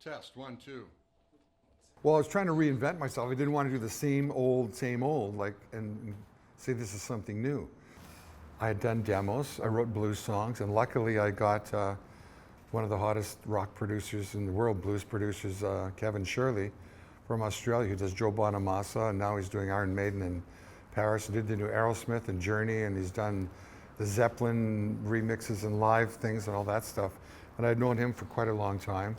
Test, 1, 2. Well, I was trying to reinvent myself. I didn't want to do the same old, like, and say this is something new. I had done demos, I wrote blues songs, and luckily I got one of the hottest rock producers in the world, blues producers, Kevin Shirley from Australia, who does Joe Bonamassa, and now he's doing Iron Maiden in Paris. He did the new Aerosmith and Journey, and he's done the Zeppelin remixes and live things and all that stuff. And I'd known him for quite a long time.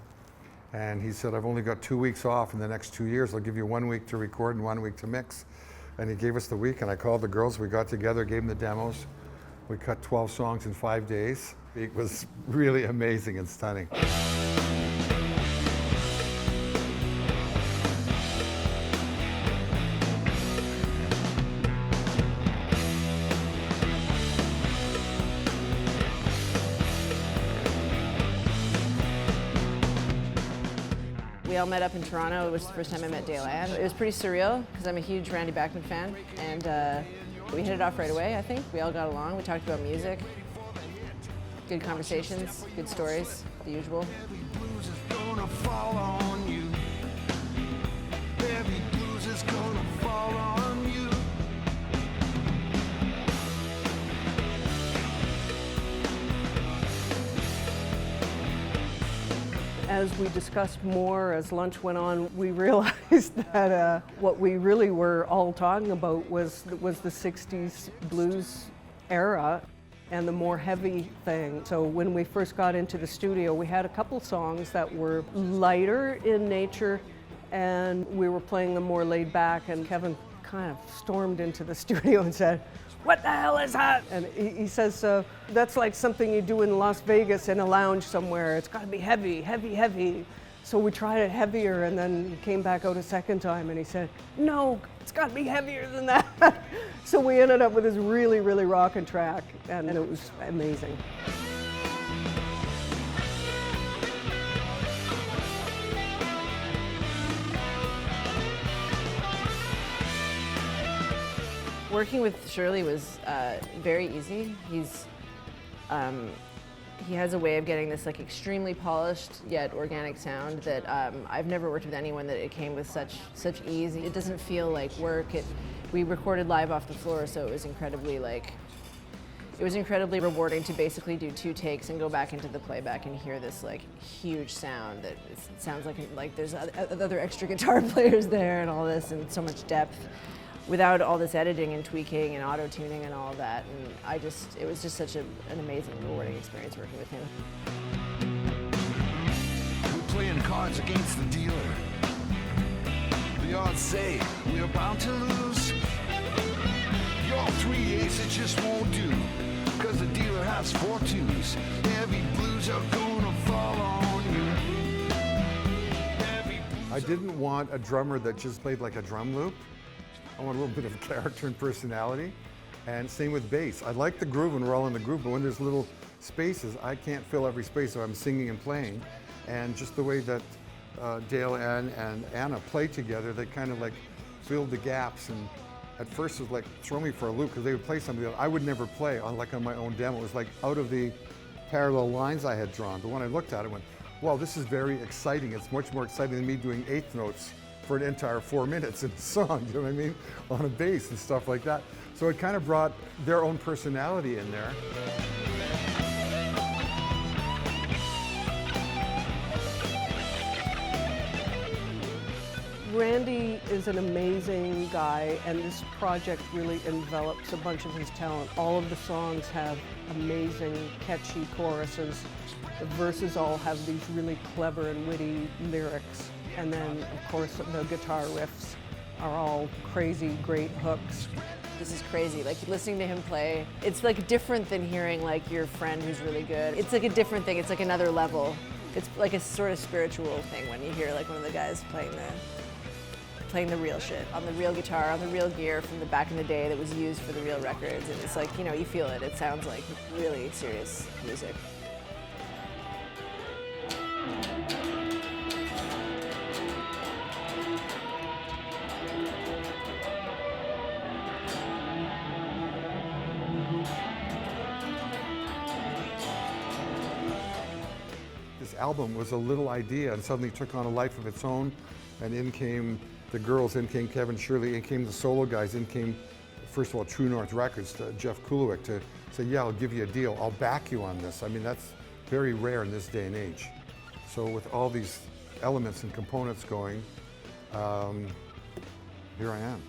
And he said, I've only got 2 weeks off in the next 2 years. I'll give you 1 week to record and 1 week to mix. And he gave us the week, and I called the girls. We got together, gave them the demos. We cut 12 songs in 5 days. It was really amazing and stunning. We all met up in Toronto. It was the first time I met Dale Ann. It was pretty surreal because I'm a huge Randy Bachman fan, and we hit it off right away, I think. We all got along. We talked about music, good conversations, good stories, the usual. As we discussed more, as lunch went on, we realized that what we really were all talking about was the 60s blues era and the more heavy thing. So when we first got into the studio, we had a couple songs that were lighter in nature, and we were playing them more laid back, and Kevin kind of stormed into the studio and said, "What the hell is that?" And he says, that's like something you do in Las Vegas in a lounge somewhere. It's got to be heavy, heavy, heavy. So we tried it heavier, and then he came back out a second time and he said, "No, it's got to be heavier than that." So we ended up with this really, really rockin' track, and it was amazing. Working with Shirley was very easy. He has a way of getting this like extremely polished yet organic sound that I've never worked with anyone that it came with such ease. It doesn't feel like work. We recorded live off the floor, so it was incredibly rewarding to basically do 2 takes and go back into the playback and hear this like huge sound that it sounds like there's other extra guitar players there and all this, and so much depth, without all this editing and tweaking and auto-tuning and all of that. And it was just such an amazing, rewarding experience working with him. We're playing cards against the dealer. The odds say we're bound to lose. Your 3 aces just won't do, cause the dealer has 4 twos. Heavy blues are gonna fall on you. I didn't want a drummer that just played like a drum loop. I want a little bit of character and personality, and same with bass. I like the groove when we're all in the groove, but when there's little spaces, I can't fill every space if I'm singing and playing. And just the way that Dale and Anna play together, they kind of like filled the gaps. And at first it was like, throw me for a loop, because they would play something that I would never play on my own demo. It was like out of the parallel lines I had drawn. But when I looked at it, I went, wow, this is very exciting. It's much more exciting than me doing 8th notes for an entire 4 minutes in a song, you know what I mean? On a bass and stuff like that. So it kind of brought their own personality in there. Randy is an amazing guy, and this project really envelops a bunch of his talent. All of the songs have amazing, catchy choruses. The verses all have these really clever and witty lyrics. And then, of course, the guitar riffs are all crazy, great hooks. This is crazy. Like listening to him play, it's like different than hearing like your friend who's really good. It's like a different thing. It's like another level. It's like a sort of spiritual thing when you hear like one of the guys playing the real shit on the real guitar, on the real gear from the back in the day that was used for the real records. And it's like, you know, you feel it. It sounds like really serious music. album was a little idea and suddenly took on a life of its own. And in came the girls, in came Kevin Shirley, in came the solo guys, in came, first of all, True North Records, to Jeff Kulowick, to say, yeah, I'll give you a deal. I'll back you on this. I mean, that's very rare in this day and age. So with all these elements and components going, here I am.